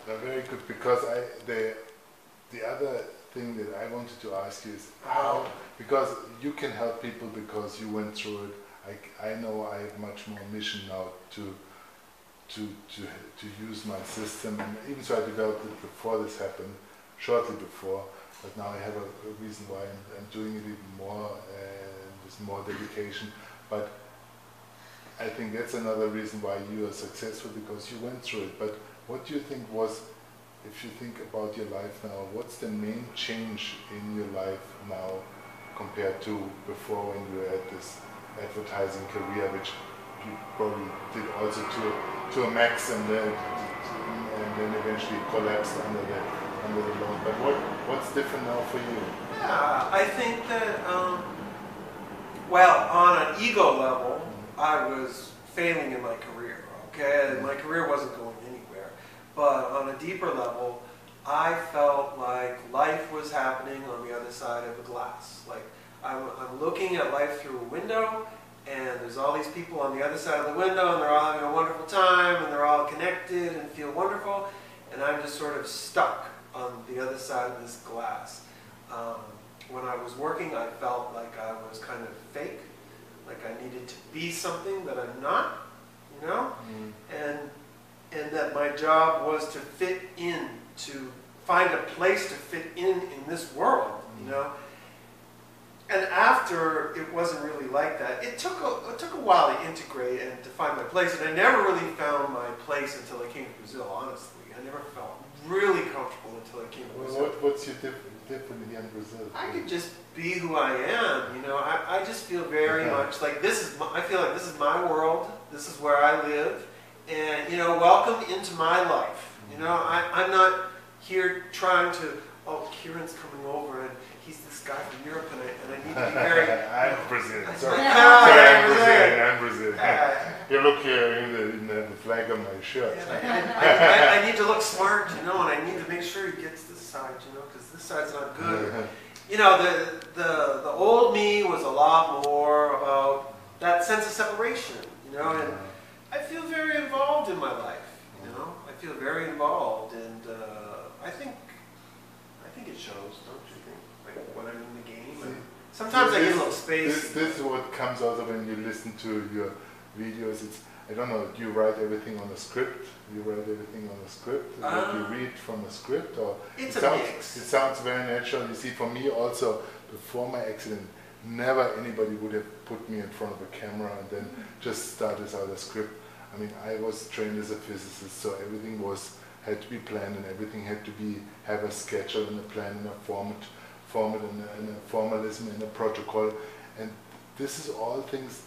very good, because the other thing that I wanted to ask you is how, because you can help people because you went through it. I know I have much more mission now to use my system, and even so I developed it before this happened, shortly before, but now I have a reason why I'm doing it even more and with more dedication. But I think that's another reason why you are successful, because you went through it. But what do you think was, if you think about your life now, what's the main change in your life now compared to before, when you had this advertising career, which you probably did also to a max, and then eventually collapsed under the load. But what's different now for you? Yeah, I think that well, on an ego level, I was failing in my career. Okay, my career wasn't going anywhere. But on a deeper level, I felt like life was happening on the other side of a glass. Like I'm looking at life through a window, and there's all these people on the other side of the window, and they're all having a wonderful time, and they're all connected and feel wonderful, and I'm just sort of stuck on the other side of this glass. When I was working, I felt like I was kind of fake, like I needed to be something that I'm not, you know, and that my job was to fit in, to find a place to fit in this world, you know. And after, it wasn't really like that. It took a while to integrate and to find my place, and I never really found my place until I came to Brazil, honestly. I never felt really comfortable until I came to Brazil. What's your different here in Brazil? I could just be who I am, you know. I just feel very much like this is I feel like this is my world, this is where I live, and, you know, welcome into my life. You know, I'm not here trying to, oh, Kieran's coming over, and he's this guy from Europe, and I need to be very... I'm Brazilian. Sorry, I'm Brazilian. You look here in the flag on my shirt. I need to look smart, you know, and I need to make sure he gets this side, you know, because this side's not good. You know, the old me was a lot more about that sense of separation, you know, and I feel very involved in my life, you know. I feel very involved, and I think it shows, don't you think? Like when I'm in the game, and sometimes I get a little space. This is what comes out of when you listen to your videos. It's, I don't know, do you write everything on a script? Do you write everything on a script? Do you read from a script? Or it's a mix. It sounds very natural. You see, for me also, before my accident, never anybody would have put me in front of a camera and then just start this out a script. I mean, I was trained as a physicist, so everything had to be planned, and everything had to have a schedule and a plan and a format and a formalism and a protocol. And this is all things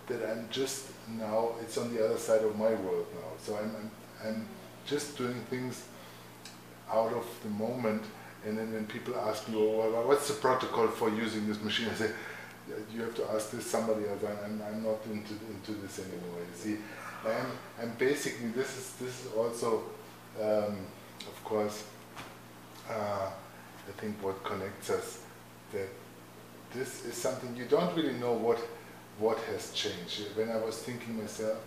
that I'm just now, it's on the other side of my world now. So I'm just doing things out of the moment. And then when people ask me, oh, what's the protocol for using this machine? I say, you have to ask this somebody else. I'm not into this anymore. You see, and basically this is also, of course, I think what connects us, that this is something you don't really know what has changed. When I was thinking myself,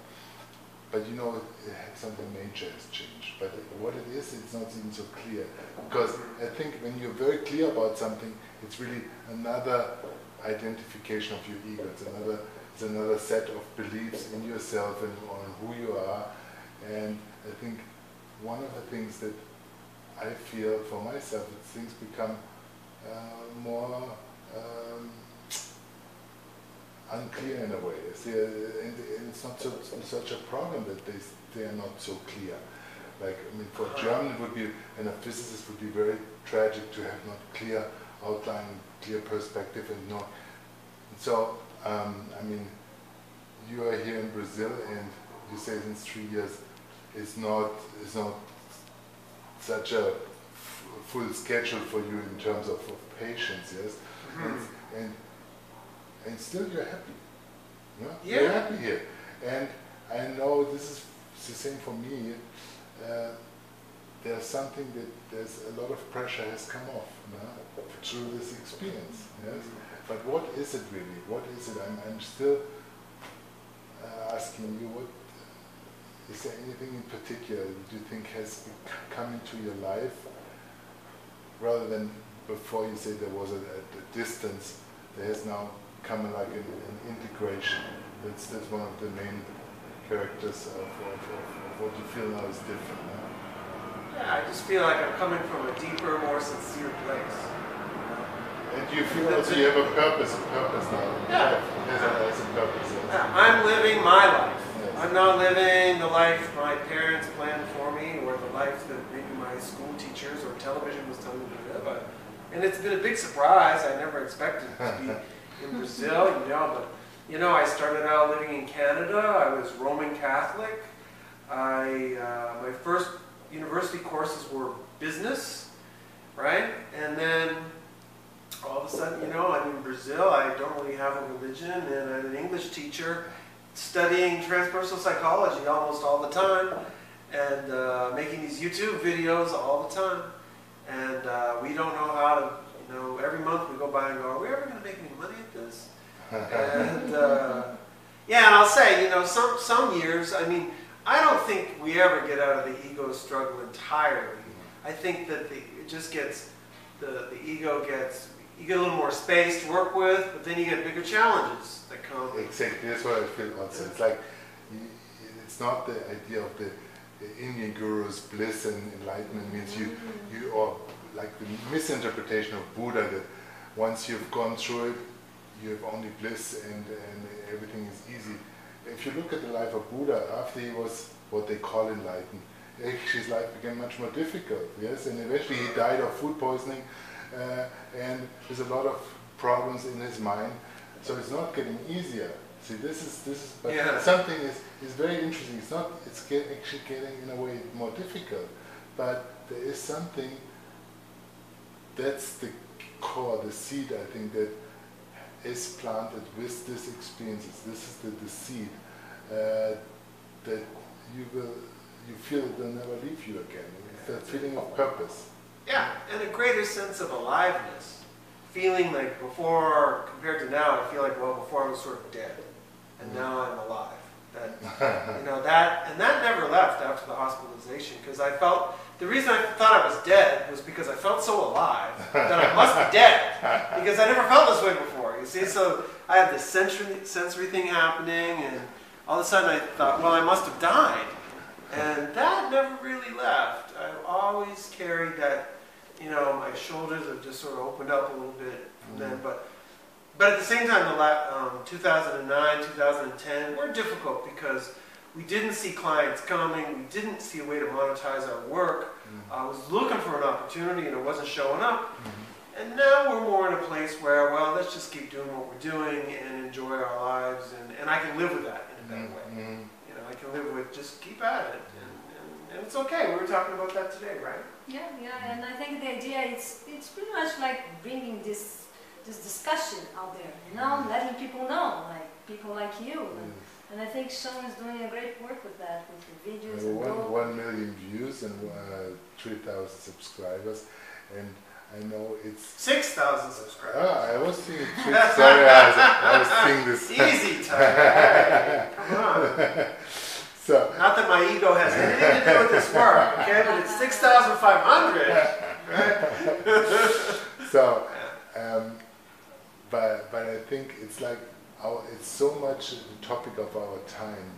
but you know, something major has changed. But what it is, it's not even so clear. Because I think when you're very clear about something, it's really another identification of your ego. It's another set of beliefs in yourself and on who you are. And I think one of the things that I feel for myself, that things become more unclear in a way. See, and it's not such a problem that they are not so clear. Like, I mean, for a German it would be, and a physicist would be very tragic to have not clear outline, clear perspective, and no. And so, I mean, you are here in Brazil, and you say since 3 years, it's not such a full schedule for you in terms of patience, yes? And still you're happy. You know? Yeah. You're happy here. And I know this is the same for me. There's something that there's a lot of pressure has come off, you know, through this experience. Yes? But what is it really? What is it? I'm still asking you, what is there anything in particular that you think has come into your life, rather than before you say there was a distance, there has now come like an integration? That's one of the main characters of what you feel now is different now. Yeah, I just feel like I'm coming from a deeper, more sincere place. And you feel also you have a purpose now. Yeah. There's a purpose. Yes. Yeah, I'm living my life. Yes. I'm not living the life my parents planned for me, or the life that maybe my school teachers or television was telling me to live. And it's been a big surprise. I never expected to be in Brazil, but I started out living in Canada. I was Roman Catholic. My first university courses were business, right? And then all of a sudden, I'm in Brazil. I don't really have a religion, and I'm an English teacher studying transpersonal psychology almost all the time, and making these YouTube videos all the time. And we don't know how to, every month we go by and go, are we ever going to make any money at this? And yeah, and I'll say, some years, I don't think we ever get out of the ego struggle entirely. I think that it just gets, the ego gets, you get a little more space to work with, but then you get bigger challenges that come. Exactly, that's what I feel also. It's like, it's not the idea of the Indian guru's bliss and enlightenment means or like the misinterpretation of Buddha that once you've gone through it, you have only bliss and everything is easy. If you look at the life of Buddha, after he was what they call enlightened, actually his life became much more difficult, yes, and eventually he died of food poisoning, and there's a lot of problems in his mind, so it's not getting easier. See, this is, but yeah. Something is very interesting. It's actually getting in a way more difficult, but there is something that's the core, the seed, I think, that is planted with these experiences. This is the seed that you feel it will never leave you again. It's that feeling of purpose. Yeah, and a greater sense of aliveness. Feeling like before, compared to now, I feel like, well, before I was sort of dead, and now I'm alive. That never left after the hospitalization, because I felt, the reason I thought I was dead was because I felt so alive that I must be dead, because I never felt this way before, you see. So I had this sensory thing happening, and all of a sudden I thought, well, I must have died. And that never really left. I always carried that, my shoulders have just sort of opened up a little bit from then. But at the same time, 2009, 2010 were difficult because we didn't see clients coming, we didn't see a way to monetize our work. I was looking for an opportunity and it wasn't showing up. And now we're more in a place where, well, let's just keep doing what we're doing and enjoy our lives, and I can live with that in a better way. I can live with just keep at it, and it's okay. We were talking about that today, right? Yeah, and I think the idea it's pretty much like bringing this discussion out there, letting people know, like people like you, and I think Sean is doing a great work with that, with the videos. 1 million views and 3,000 subscribers, and I know it's 6,000 subscribers. I was thinking. Sorry, I was thinking this. Easy, Tyler. Come on. So, not that my ego has anything to do with this work, okay? But it's 6,500. Right? So, but I think it's like it's so much the topic of our time,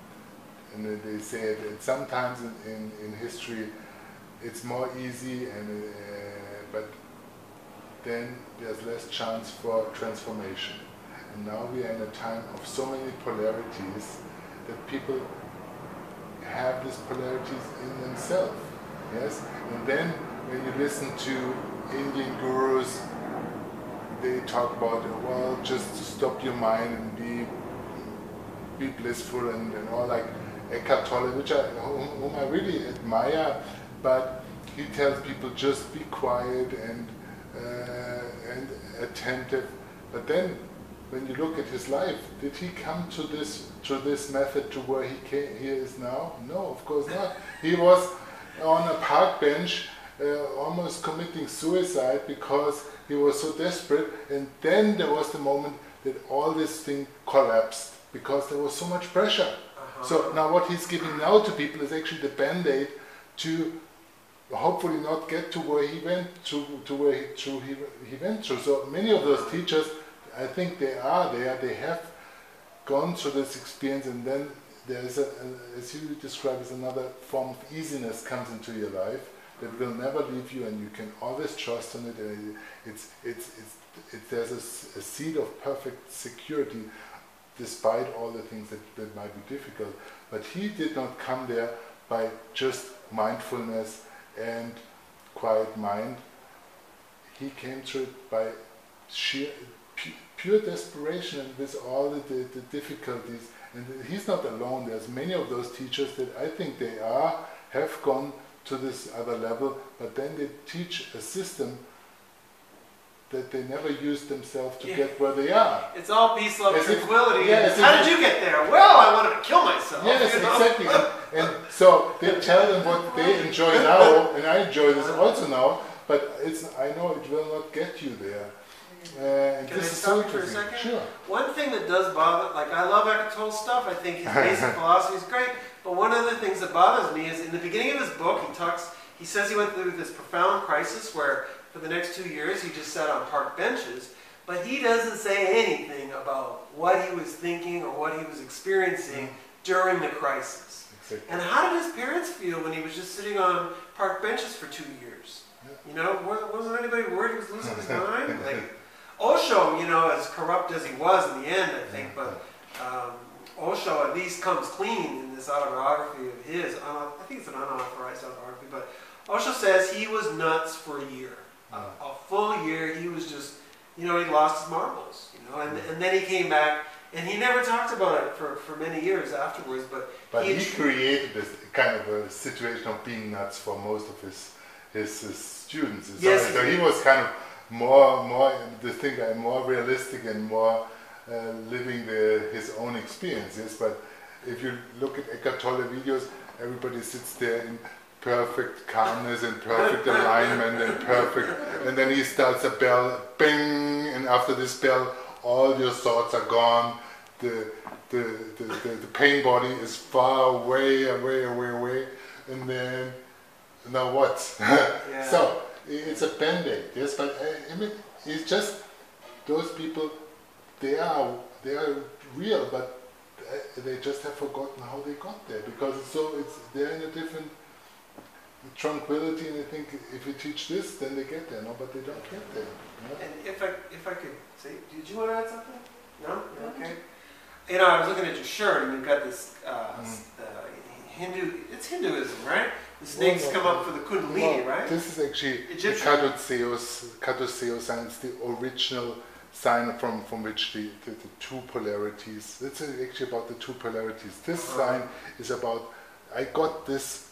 and they say that sometimes in history it's more easy, but then there's less chance for transformation. And now we are in a time of so many polarities that people have these polarities in themselves. Yes? And then when you listen to Indian gurus, they talk about, well, just stop your mind and be blissful and all, like Eckhart Tolle, whom I really admire, but he tells people just be quiet and attentive. But then, when you look at his life, did he come to this method to where he is now? No, of course not. He was on a park bench, almost committing suicide because he was so desperate. And then there was the moment that all this thing collapsed because there was so much pressure. So now what he's giving now to people is actually the band-aid to hopefully not get to where he went to where he went through. So many of those teachers, I think they are there, they have gone through this experience, and then there's as you describe, is another form of easiness comes into your life that will never leave you, and you can always trust on it. And there's a seed of perfect security, despite all the things that might be difficult. But he did not come there by just mindfulness and quiet mind. He came through it by sheer pure desperation and with all the difficulties. And he's not alone. There's many of those teachers that I think they have gone to this other level, but then they teach a system that they never used themselves to get where they are. It's all peace, love, As if- tranquility. yeah, as How if- did you get there? Well, I wanted to kill myself. Yes, you know? exactly. And so they tell them what they enjoy now, and I enjoy this also now, but I know it will not get you there. And Can this I is stop so you for a interesting. second? Sure. One thing that does bother, like I love Eckhart Tolle's stuff, I think his basic philosophy is great, but one of the things that bothers me is in the beginning of his book, he says he went through this profound crisis where for the next 2 years he just sat on park benches, but he doesn't say anything about what he was thinking or what he was experiencing during the crisis. Exactly. And how did his parents feel when he was just sitting on park benches for 2 years? Yeah. You know, wasn't anybody worried he was losing his mind? Like, Osho, you know, as corrupt as he was in the end, I think, but Osho at least comes clean in this autobiography of his. I think it's an unauthorized autobiography, but Osho says he was nuts for a year. A full year, he was just, you know, he lost his marbles, you know, and then he came back, and he never talked about it for many years afterwards, But he created this kind of a situation of being nuts for most of his students. Yes, So he was kind of more realistic and more living his own experiences. But if you look at Eckhart Tolle videos, everybody sits there in perfect calmness and perfect alignment and then he starts a bell, bing, and after this bell, all your thoughts are gone. The pain body is far away, and then now what? Yeah. So it's a band-aid, yes, but I mean, it's just those people. They are real, but they just have forgotten how they got there because they're in a different tranquility, and I think if you teach this, then they get there. No, but they don't get there. No? And if I could say, did you want to add something? No? You're okay. You know, I was looking at your shirt, and you've got this Hindu. It's Hinduism, right? The snakes come up for the Kundalini, right? This is actually Egyptian. Kadotseo sign. It's the original sign from which the two polarities. It's actually about the two polarities. This sign is about. I got this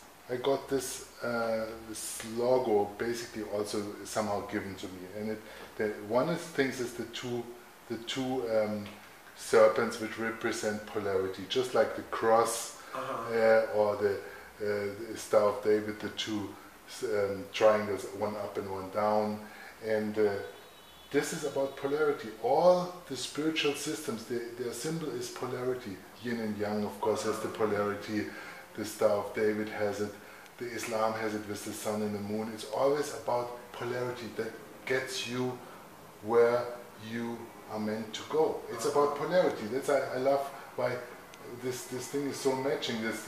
logo basically also somehow given to me, and one of the things is the two serpents which represent polarity, just like the cross or the Star of David, the two triangles, one up and one down, and this is about polarity. All the spiritual systems, their symbol is polarity. Yin and Yang, of course, has the polarity. The Star of David has it. The Islam has it with the sun and the moon. It's always about polarity that gets you where you are meant to go. It's about polarity. That's I love why this thing is so matching. This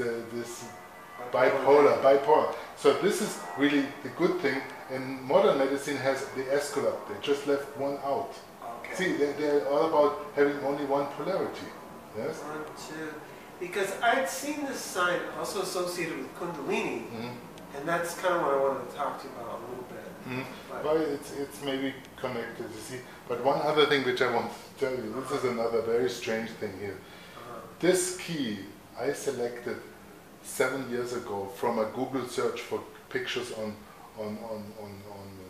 bipolar. So this is really the good thing. And modern medicine has the esculap. They just left one out. Okay. See, they're all about having only one polarity. Yes. 1, 2. Because I had seen this sign also associated with Kundalini, and that's kind of what I wanted to talk to you about a little bit. Well, it's maybe connected, you see. But one other thing which I want to tell you, this is another very strange thing here. This key I selected 7 years ago from a Google search for pictures on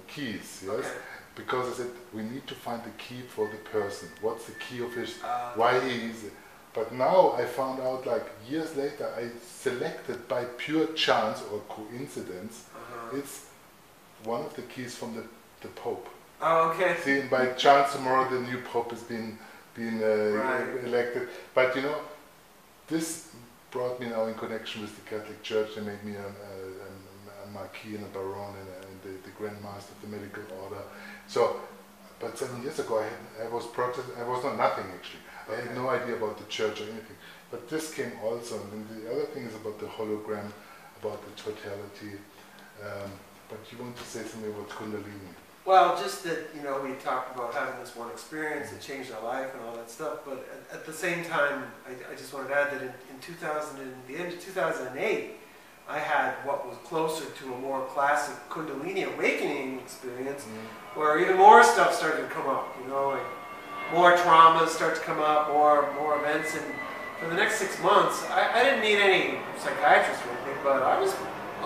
keys, yes? Okay. Because I said we need to find the key for the person. What's the key of his, why he is it. But now I found out, like years later, I selected by pure chance or coincidence, it's one of the keys from the Pope. Oh, okay. See, and by chance tomorrow the new Pope is being Right. elected. But you know, this brought me now in connection with the Catholic Church. They made me a Marquis and a Baron and the Grand Master of the Medical Order. So, but 7 years ago I was Protestant. I was not nothing actually. I had no idea about the church or anything. But this came also, and then the other thing is about the hologram, about the totality. But you want to say something about Kundalini? Well, just that, you know, we talked about having this one experience that changed our life and all that stuff, but at the same time, I just wanted to add that in the end of 2008, I had what was closer to a more classic Kundalini awakening experience, where even more stuff started to come up, you know, like more traumas start to come up, more events, and for the next 6 months, I didn't need any psychiatrist or anything, but I was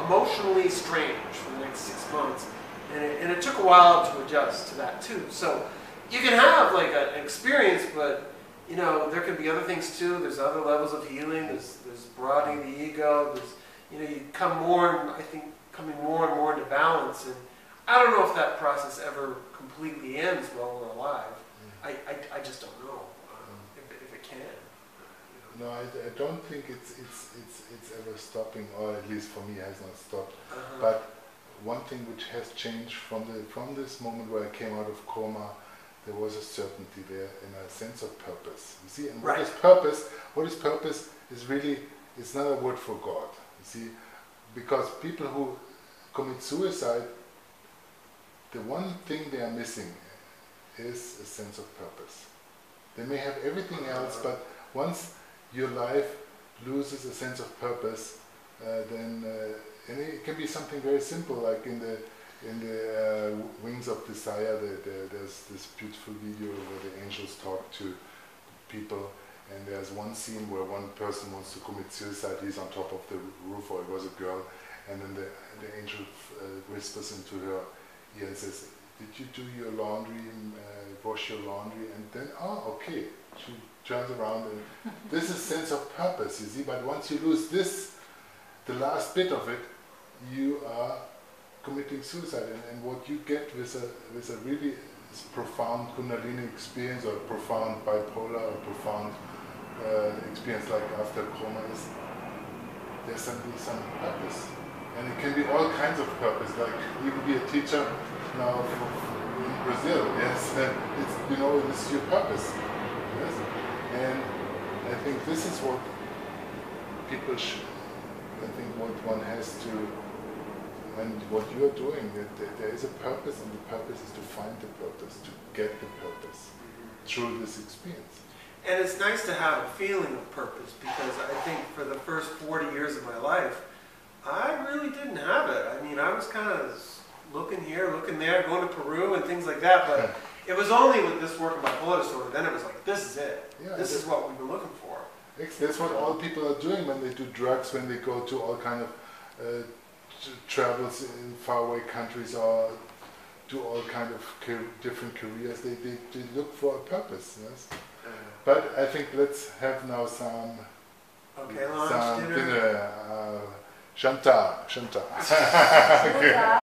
emotionally strange for the next 6 months. And it took a while to adjust to that too. So you can have like an experience, but you know there can be other things too. There's other levels of healing. There's broadening the ego. There's, you know, you come more and I think coming more and more into balance. And I don't know if that process ever completely ends while we're alive. I just don't know if it can. You know. No, I don't think it's ever stopping, or at least for me has not stopped. But one thing which has changed from this moment where I came out of coma, there was a certainty there and a sense of purpose. You see, and what is purpose? What is purpose is really, it's not a word for God. You see, because people who commit suicide, the one thing they are missing is a sense of purpose. They may have everything else, but once your life loses a sense of purpose, then and it can be something very simple, like in the Wings of Desire. There's this beautiful video where the angels talk to people, and there's one scene where one person wants to commit suicide. He's on top of the roof, or it was a girl, and then the angel whispers into her ear and says, "Did you do your laundry, wash your laundry?" And then, oh, okay. She turns around, and this is sense of purpose, you see. But once you lose this, the last bit of it, you are committing suicide. And what you get with a really profound Kundalini experience, or profound bipolar, or profound experience like after coma, is there's suddenly some purpose. And it can be all kinds of purpose, like you could be a teacher now in Brazil, yes, it's, you know, this is your purpose, yes. And I think this is what people should, I think what one has to, and what you are doing, that there is a purpose, and the purpose is to find the purpose, to get the purpose through this experience. And it's nice to have a feeling of purpose, because I think for the first 40 years of my life, I really didn't have it. I mean, I was kind of looking here, looking there, going to Peru and things like that, but it was only with this work of bipolar disorder, then it was like, this is it. Yeah, this is what we've been looking for. That's what all people are doing when they do drugs, when they go to all kind of travels in faraway countries, or do all kind of different careers. They look for a purpose, yes. But I think let's have now some lunch, dinner. Shanta. Okay.